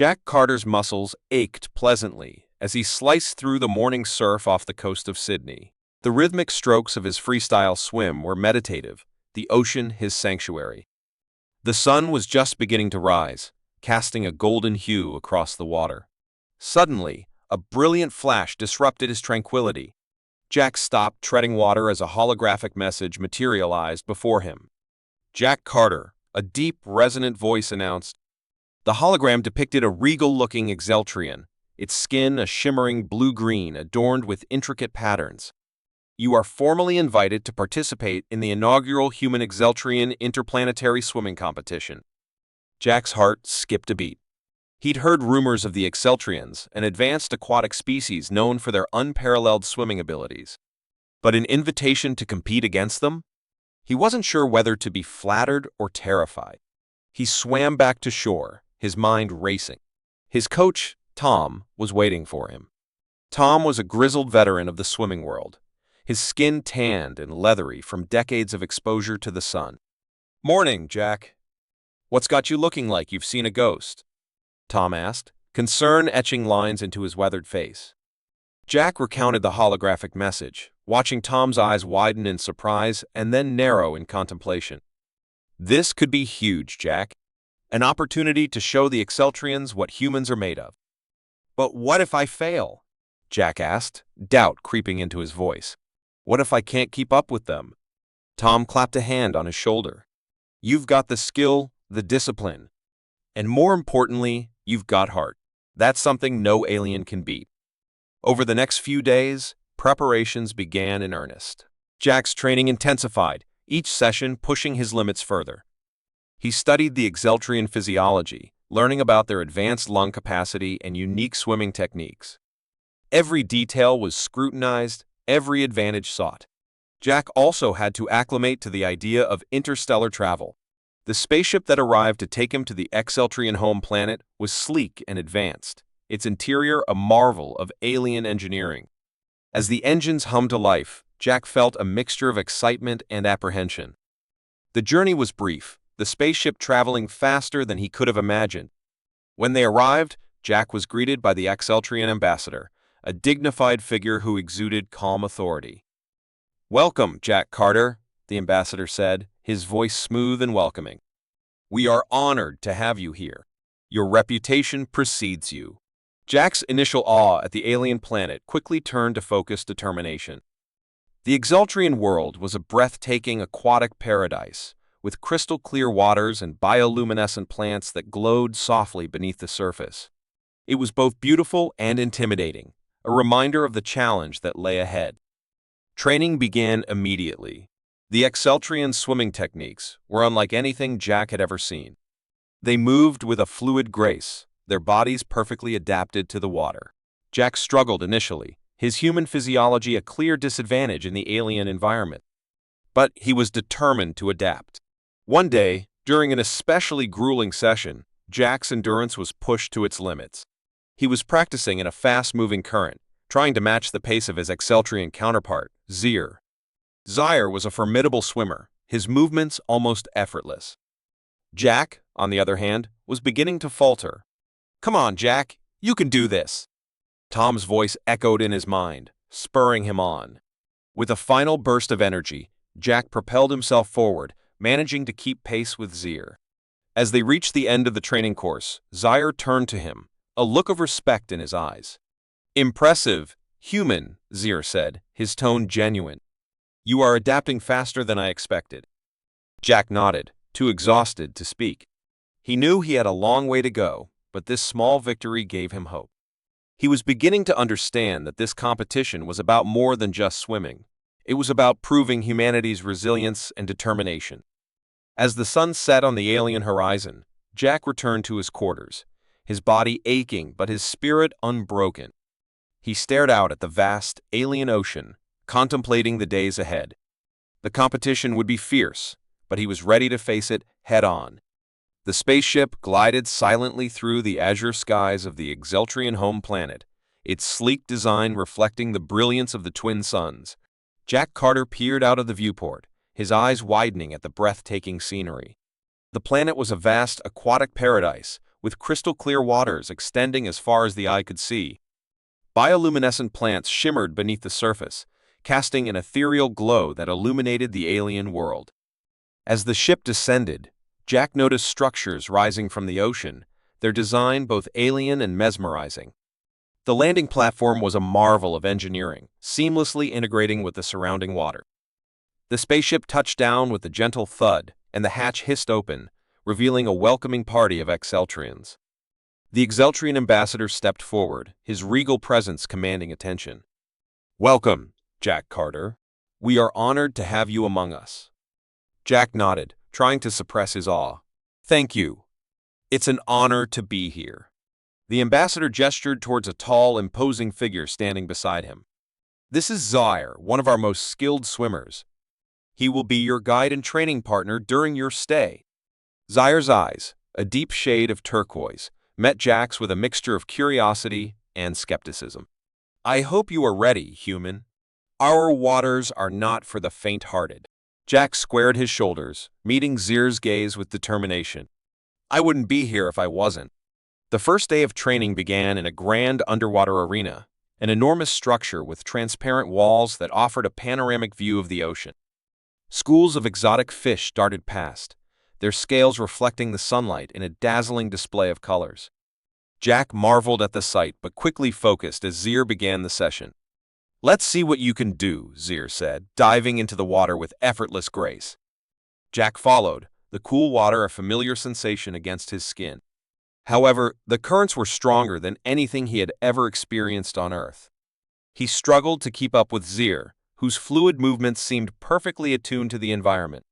Jack Carter's muscles ached pleasantly as he sliced through the morning surf off the coast of Sydney. The rhythmic strokes of his freestyle swim were meditative, the ocean his sanctuary. The sun was just beginning to rise, casting a golden hue across the water. Suddenly, a brilliant flash disrupted his tranquility. Jack stopped treading water as a holographic message materialized before him. "Jack Carter," a deep, resonant voice announced. The hologram depicted a regal-looking Exeltrian, its skin a shimmering blue-green adorned with intricate patterns. "You are formally invited to participate in the inaugural Human Exeltrian Interplanetary Swimming Competition." Jack's heart skipped a beat. He'd heard rumors of the Exeltrians, an advanced aquatic species known for their unparalleled swimming abilities. But an invitation to compete against them? He wasn't sure whether to be flattered or terrified. He swam back to shore, his mind racing. His coach, Tom, was waiting for him. Tom was a grizzled veteran of the swimming world, his skin tanned and leathery from decades of exposure to the sun. "Morning, Jack. What's got you looking like you've seen a ghost?" Tom asked, concern etching lines into his weathered face. Jack recounted the holographic message, watching Tom's eyes widen in surprise and then narrow in contemplation. "This could be huge, Jack. An opportunity to show the Exeltrians what humans are made of." "But what if I fail?" Jack asked, doubt creeping into his voice. "What if I can't keep up with them?" Tom clapped a hand on his shoulder. "You've got the skill, the discipline, and more importantly, you've got heart. That's something no alien can beat." Over the next few days, preparations began in earnest. Jack's training intensified, each session pushing his limits further. He studied the Exeltrian physiology, learning about their advanced lung capacity and unique swimming techniques. Every detail was scrutinized, every advantage sought. Jack also had to acclimate to the idea of interstellar travel. The spaceship that arrived to take him to the Exeltrian home planet was sleek and advanced, its interior a marvel of alien engineering. As the engines hummed to life, Jack felt a mixture of excitement and apprehension. The journey was brief, the spaceship traveling faster than he could have imagined. When they arrived, Jack was greeted by the Exeltrian ambassador, a dignified figure who exuded calm authority. "Welcome, Jack Carter," the ambassador said, his voice smooth and welcoming. "We are honored to have you here. Your reputation precedes you." Jack's initial awe at the alien planet quickly turned to focused determination. The Exeltrian world was a breathtaking aquatic paradise, with crystal-clear waters and bioluminescent plants that glowed softly beneath the surface. It was both beautiful and intimidating, a reminder of the challenge that lay ahead. Training began immediately. The Exeltrian swimming techniques were unlike anything Jack had ever seen. They moved with a fluid grace, their bodies perfectly adapted to the water. Jack struggled initially, his human physiology a clear disadvantage in the alien environment. But he was determined to adapt. One day, during an especially grueling session, Jack's endurance was pushed to its limits. He was practicing in a fast-moving current, trying to match the pace of his Exeltrian counterpart, Zaire. Zaire was a formidable swimmer, his movements almost effortless. Jack, on the other hand, was beginning to falter. "Come on, Jack, you can do this." Tom's voice echoed in his mind, spurring him on. With a final burst of energy, Jack propelled himself forward, managing to keep pace with Zaire. As they reached the end of the training course, Zaire turned to him, a look of respect in his eyes. "Impressive, human," Zaire said, his tone genuine. "You are adapting faster than I expected." Jack nodded, too exhausted to speak. He knew he had a long way to go, but this small victory gave him hope. He was beginning to understand that this competition was about more than just swimming. It was about proving humanity's resilience and determination. As the sun set on the alien horizon, Jack returned to his quarters, his body aching but his spirit unbroken. He stared out at the vast, alien ocean, contemplating the days ahead. The competition would be fierce, but he was ready to face it head-on. The spaceship glided silently through the azure skies of the Exeltrian home planet, its sleek design reflecting the brilliance of the twin suns. Jack Carter peered out of the viewport, his eyes widening at the breathtaking scenery. The planet was a vast aquatic paradise, with crystal-clear waters extending as far as the eye could see. Bioluminescent plants shimmered beneath the surface, casting an ethereal glow that illuminated the alien world. As the ship descended, Jack noticed structures rising from the ocean, their design both alien and mesmerizing. The landing platform was a marvel of engineering, seamlessly integrating with the surrounding water. The spaceship touched down with a gentle thud, and the hatch hissed open, revealing a welcoming party of Exceltrians. The Exceltrian ambassador stepped forward, his regal presence commanding attention. "Welcome, Jack Carter. We are honored to have you among us." Jack nodded, trying to suppress his awe. "Thank you. It's an honor to be here." The ambassador gestured towards a tall, imposing figure standing beside him. "This is Zaire, one of our most skilled swimmers. He will be your guide and training partner during your stay." Zaire's eyes, a deep shade of turquoise, met Jack's with a mixture of curiosity and skepticism. "I hope you are ready, human. Our waters are not for the faint-hearted." Jack squared his shoulders, meeting Zaire's gaze with determination. "I wouldn't be here if I wasn't." The first day of training began in a grand underwater arena, an enormous structure with transparent walls that offered a panoramic view of the ocean. Schools of exotic fish darted past, their scales reflecting the sunlight in a dazzling display of colors. Jack marveled at the sight but quickly focused as Zaire began the session. "Let's see what you can do," Zaire said, diving into the water with effortless grace. Jack followed, the cool water a familiar sensation against his skin. However, the currents were stronger than anything he had ever experienced on Earth. He struggled to keep up with Zaire, whose fluid movements seemed perfectly attuned to the environment.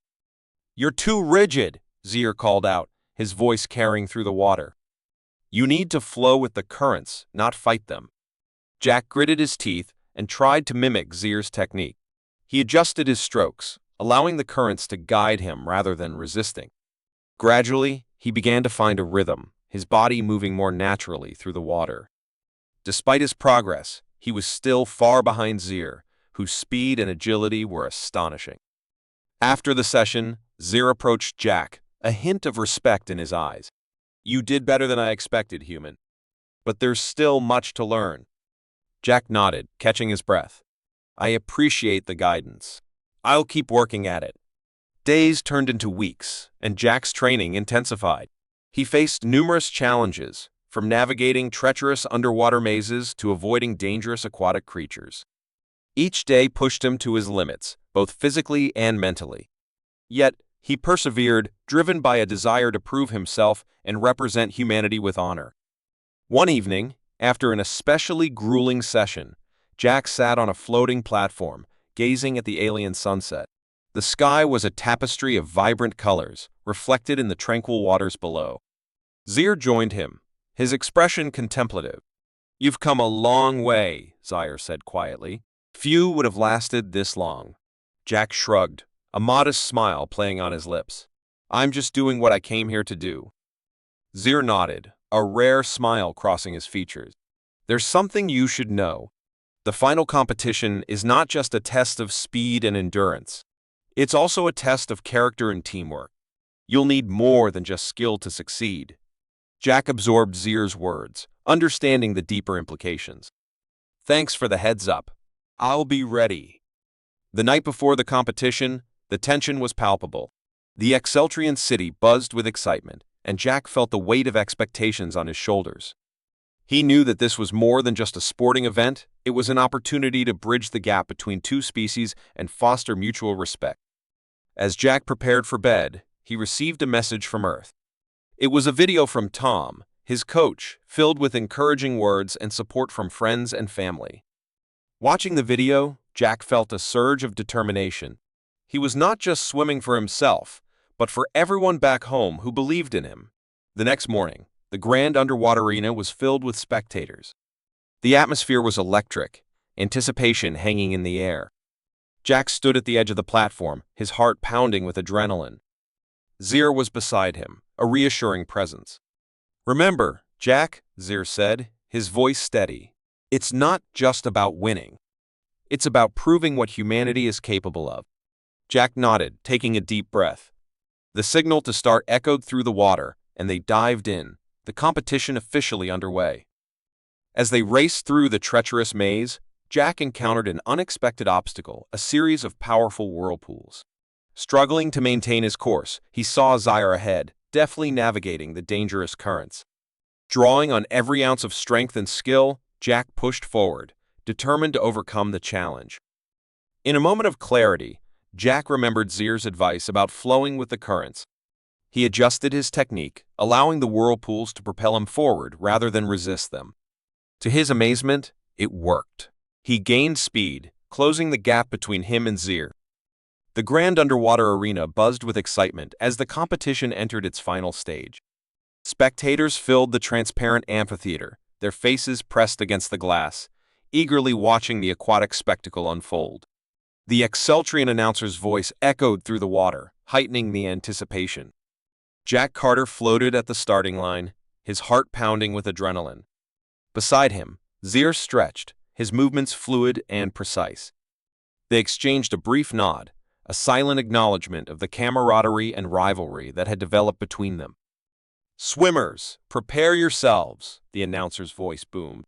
"You're too rigid," Zaire called out, his voice carrying through the water. "You need to flow with the currents, not fight them." Jack gritted his teeth and tried to mimic Zaire's technique. He adjusted his strokes, allowing the currents to guide him rather than resisting. Gradually, he began to find a rhythm, his body moving more naturally through the water. Despite his progress, he was still far behind Zaire, whose speed and agility were astonishing. After the session, Zaire approached Jack, a hint of respect in his eyes. "You did better than I expected, human. But there's still much to learn." Jack nodded, catching his breath. "I appreciate the guidance. I'll keep working at it." Days turned into weeks, and Jack's training intensified. He faced numerous challenges, from navigating treacherous underwater mazes to avoiding dangerous aquatic creatures. Each day pushed him to his limits, both physically and mentally. Yet, he persevered, driven by a desire to prove himself and represent humanity with honor. One evening, after an especially grueling session, Jack sat on a floating platform, gazing at the alien sunset. The sky was a tapestry of vibrant colors, reflected in the tranquil waters below. Zaire joined him, his expression contemplative. "You've come a long way," Zaire said quietly. "Few would have lasted this long." Jack shrugged, a modest smile playing on his lips. "I'm just doing what I came here to do." Zaire nodded, a rare smile crossing his features. "There's something you should know. The final competition is not just a test of speed and endurance. It's also a test of character and teamwork. You'll need more than just skill to succeed." Jack absorbed Zaire's words, understanding the deeper implications. "Thanks for the heads up. I'll be ready." The night before the competition, the tension was palpable. The Exceltrian city buzzed with excitement, and Jack felt the weight of expectations on his shoulders. He knew that this was more than just a sporting event, it was an opportunity to bridge the gap between two species and foster mutual respect. As Jack prepared for bed, he received a message from Earth. It was a video from Tom, his coach, filled with encouraging words and support from friends and family. Watching the video, Jack felt a surge of determination. He was not just swimming for himself, but for everyone back home who believed in him. The next morning, the grand underwater arena was filled with spectators. The atmosphere was electric, anticipation hanging in the air. Jack stood at the edge of the platform, his heart pounding with adrenaline. Zaire was beside him, a reassuring presence. "Remember, Jack," Zaire said, his voice steady, "it's not just about winning. It's about proving what humanity is capable of." Jack nodded, taking a deep breath. The signal to start echoed through the water, and they dived in, the competition officially underway. As they raced through the treacherous maze, Jack encountered an unexpected obstacle, a series of powerful whirlpools. Struggling to maintain his course, he saw Zyre ahead, deftly navigating the dangerous currents. Drawing on every ounce of strength and skill, Jack pushed forward, determined to overcome the challenge. In a moment of clarity, Jack remembered Zyre's advice about flowing with the currents. He adjusted his technique, allowing the whirlpools to propel him forward rather than resist them. To his amazement, it worked. He gained speed, closing the gap between him and Zyre. The grand underwater arena buzzed with excitement as the competition entered its final stage. Spectators filled the transparent amphitheater, their faces pressed against the glass, eagerly watching the aquatic spectacle unfold. The Exceltrian announcer's voice echoed through the water, heightening the anticipation. Jack Carter floated at the starting line, his heart pounding with adrenaline. Beside him, Zyre stretched, his movements fluid and precise. They exchanged a brief nod, a silent acknowledgement of the camaraderie and rivalry that had developed between them. "Swimmers, prepare yourselves," the announcer's voice boomed.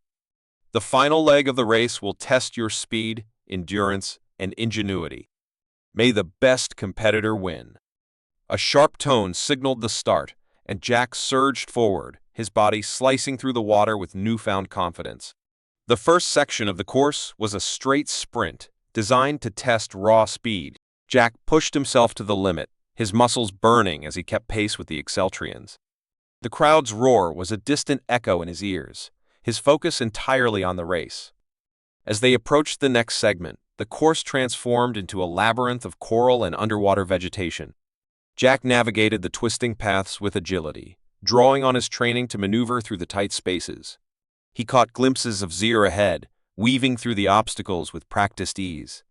"The final leg of the race will test your speed, endurance, and ingenuity. May the best competitor win." A sharp tone signaled the start, and Jack surged forward, his body slicing through the water with newfound confidence. The first section of the course was a straight sprint, designed to test raw speed. Jack pushed himself to the limit, his muscles burning as he kept pace with the Exceltrians. The crowd's roar was a distant echo in his ears, his focus entirely on the race. As they approached the next segment, the course transformed into a labyrinth of coral and underwater vegetation. Jack navigated the twisting paths with agility, drawing on his training to maneuver through the tight spaces. He caught glimpses of Zyre ahead, weaving through the obstacles with practiced ease.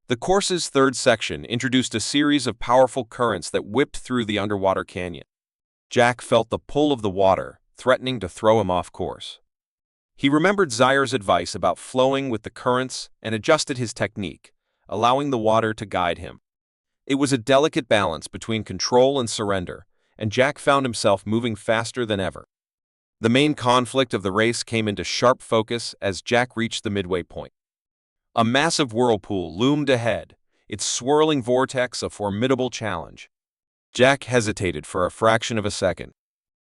The course's third section introduced a series of powerful currents that whipped through the underwater canyon. Jack felt the pull of the water, threatening to throw him off course. He remembered Zyre's advice about flowing with the currents and adjusted his technique, allowing the water to guide him. It was a delicate balance between control and surrender, and Jack found himself moving faster than ever. The main conflict of the race came into sharp focus as Jack reached the midway point. A massive whirlpool loomed ahead, its swirling vortex a formidable challenge. Jack hesitated for a fraction of a second,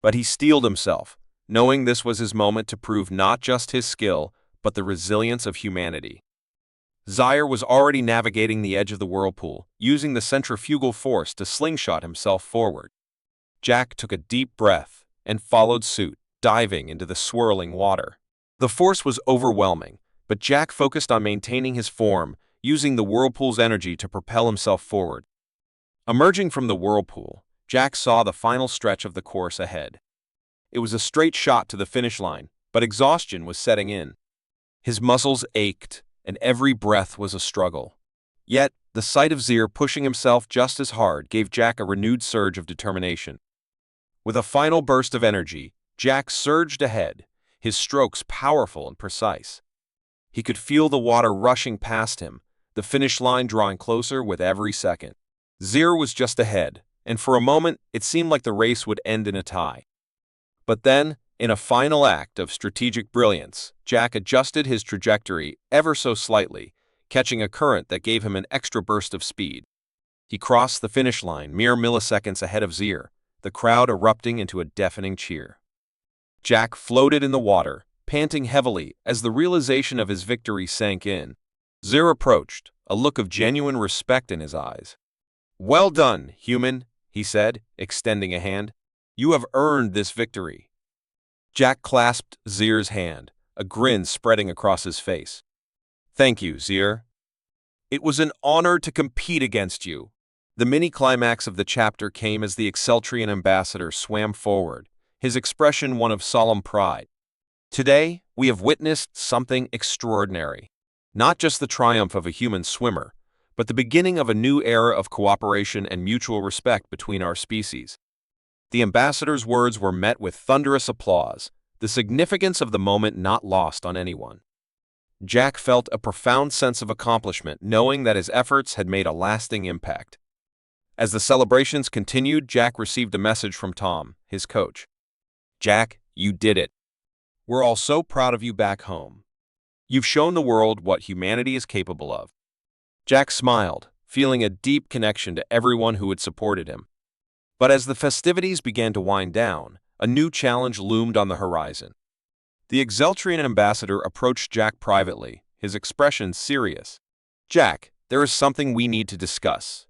but he steeled himself, knowing this was his moment to prove not just his skill, but the resilience of humanity. Zyre was already navigating the edge of the whirlpool, using the centrifugal force to slingshot himself forward. Jack took a deep breath and followed suit, diving into the swirling water. The force was overwhelming, but Jack focused on maintaining his form, using the whirlpool's energy to propel himself forward. Emerging from the whirlpool, Jack saw the final stretch of the course ahead. It was a straight shot to the finish line, but exhaustion was setting in. His muscles ached, and every breath was a struggle. Yet, the sight of Zyre pushing himself just as hard gave Jack a renewed surge of determination. With a final burst of energy, Jack surged ahead, his strokes powerful and precise. He could feel the water rushing past him, the finish line drawing closer with every second. Zyre was just ahead, and for a moment it seemed like the race would end in a tie. But then, in a final act of strategic brilliance, Jack adjusted his trajectory ever so slightly, catching a current that gave him an extra burst of speed. He crossed the finish line mere milliseconds ahead of Zyre, the crowd erupting into a deafening cheer. Jack floated in the water, panting heavily as the realization of his victory sank in. Zyre approached, a look of genuine respect in his eyes. "Well done, human," he said, extending a hand. "You have earned this victory." Jack clasped Zyre's hand, a grin spreading across his face. "Thank you, Zyre. It was an honor to compete against you." The mini-climax of the chapter came as the Exceltrian ambassador swam forward, his expression one of solemn pride. "Today, we have witnessed something extraordinary. Not just the triumph of a human swimmer, but the beginning of a new era of cooperation and mutual respect between our species." The ambassador's words were met with thunderous applause, the significance of the moment not lost on anyone. Jack felt a profound sense of accomplishment, knowing that his efforts had made a lasting impact. As the celebrations continued, Jack received a message from Tom, his coach. Jack, you did it. We're all so proud of you back home. You've shown the world what humanity is capable of. Jack smiled, feeling a deep connection to everyone who had supported him. But as the festivities began to wind down, a new challenge loomed on the horizon. The Exeltrian ambassador approached Jack privately, his expression serious. Jack, there is something we need to discuss.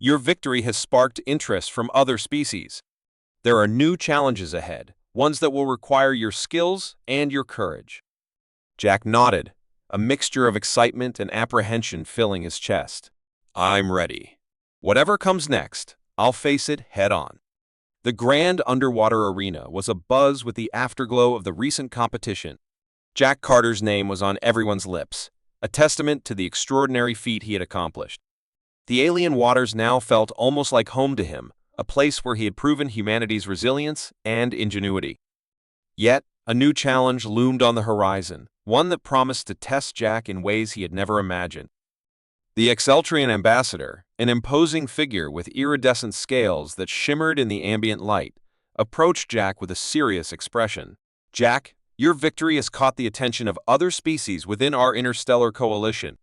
Your victory has sparked interest from other species. There are new challenges ahead, ones that will require your skills and your courage. Jack nodded, a mixture of excitement and apprehension filling his chest. I'm ready. Whatever comes next, I'll face it head-on. The grand underwater arena was abuzz with the afterglow of the recent competition. Jack Carter's name was on everyone's lips, a testament to the extraordinary feat he had accomplished. The alien waters now felt almost like home to him, a place where he had proven humanity's resilience and ingenuity. Yet, a new challenge loomed on the horizon, one that promised to test Jack in ways he had never imagined. The Exeltrian ambassador, an imposing figure with iridescent scales that shimmered in the ambient light, approached Jack with a serious expression. Jack, your victory has caught the attention of other species within our interstellar coalition.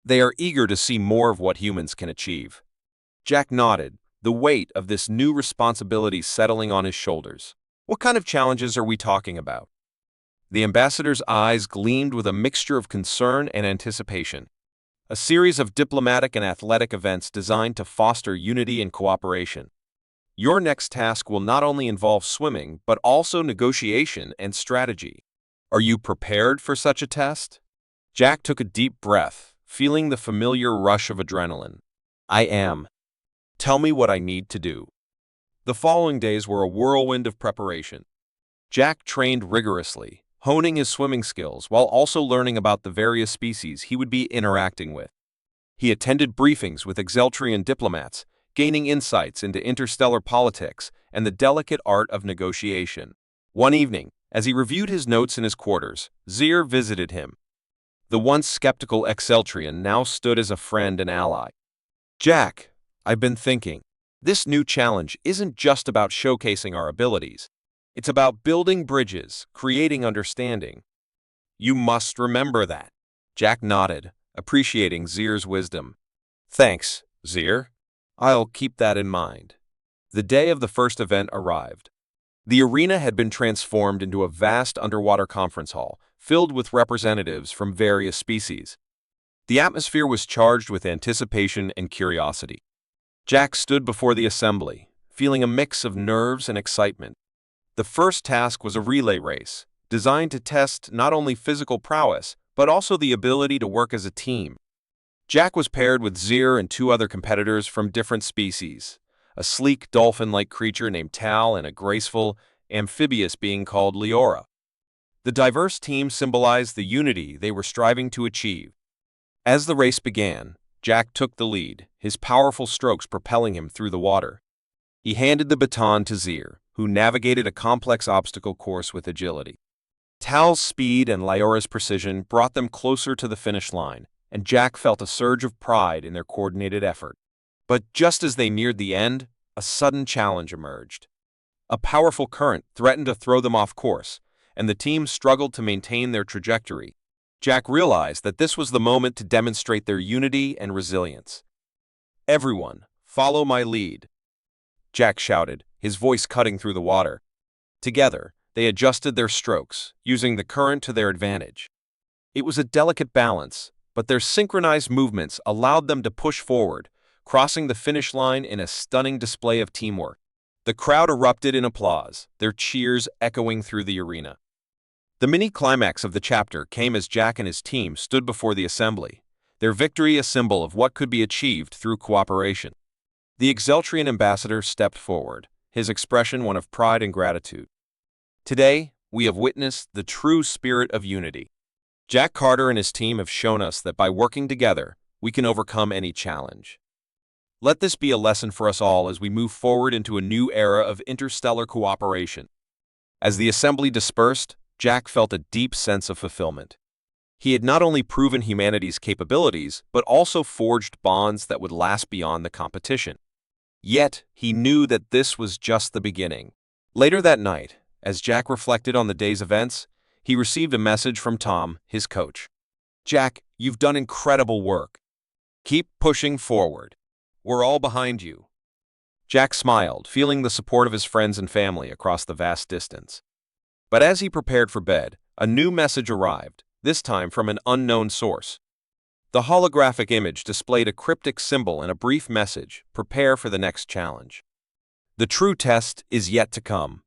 They are eager to see more of what humans can achieve. Jack nodded, the weight of this new responsibility settling on his shoulders. What kind of challenges are we talking about? The ambassador's eyes gleamed with a mixture of concern and anticipation. A series of diplomatic and athletic events designed to foster unity and cooperation. Your next task will not only involve swimming, but also negotiation and strategy. Are you prepared for such a test? Jack took a deep breath, feeling the familiar rush of adrenaline. I am. Tell me what I need to do. The following days were a whirlwind of preparation. Jack trained rigorously, honing his swimming skills while also learning about the various species he would be interacting with. He attended briefings with Exeltrian diplomats, gaining insights into interstellar politics and the delicate art of negotiation. One evening, as he reviewed his notes in his quarters, Zier visited him. The once skeptical Exeltrian now stood as a friend and ally. Jack, I've been thinking. This new challenge isn't just about showcasing our abilities. It's about building bridges, creating understanding. You must remember that. Jack nodded, appreciating Zier's wisdom. Thanks, Zier. I'll keep that in mind. The day of the first event arrived. The arena had been transformed into a vast underwater conference hall, filled with representatives from various species. The atmosphere was charged with anticipation and curiosity. Jack stood before the assembly, feeling a mix of nerves and excitement. The first task was a relay race, designed to test not only physical prowess, but also the ability to work as a team. Jack was paired with Zier and two other competitors from different species, a sleek dolphin-like creature named Tal and a graceful, amphibious being called Leora. The diverse team symbolized the unity they were striving to achieve. As the race began, Jack took the lead, his powerful strokes propelling him through the water. He handed the baton to Zier, who navigated a complex obstacle course with agility. Tal's speed and Leora's precision brought them closer to the finish line, and Jack felt a surge of pride in their coordinated effort. But just as they neared the end, a sudden challenge emerged. A powerful current threatened to throw them off course, and the team struggled to maintain their trajectory. Jack realized that this was the moment to demonstrate their unity and resilience. Everyone, follow my lead, Jack shouted, his voice cutting through the water. Together, they adjusted their strokes, using the current to their advantage. It was a delicate balance, but their synchronized movements allowed them to push forward, crossing the finish line in a stunning display of teamwork. The crowd erupted in applause, their cheers echoing through the arena. The mini-climax of the chapter came as Jack and his team stood before the assembly, their victory a symbol of what could be achieved through cooperation. The Exeltrian ambassador stepped forward, his expression one of pride and gratitude. Today, we have witnessed the true spirit of unity. Jack Carter and his team have shown us that by working together, we can overcome any challenge. Let this be a lesson for us all as we move forward into a new era of interstellar cooperation. As the assembly dispersed, Jack felt a deep sense of fulfillment. He had not only proven humanity's capabilities, but also forged bonds that would last beyond the competition. Yet, he knew that this was just the beginning. Later that night, As Jack reflected on the day's events, he received a message from Tom, his coach. "Jack, you've done incredible work. Keep pushing forward. We're all behind you." Jack smiled, feeling the support of his friends and family across the vast distance. But as he prepared for bed, a new message arrived, this time from an unknown source. The holographic image displayed a cryptic symbol and a brief message: "Prepare for the next challenge. The true test is yet to come."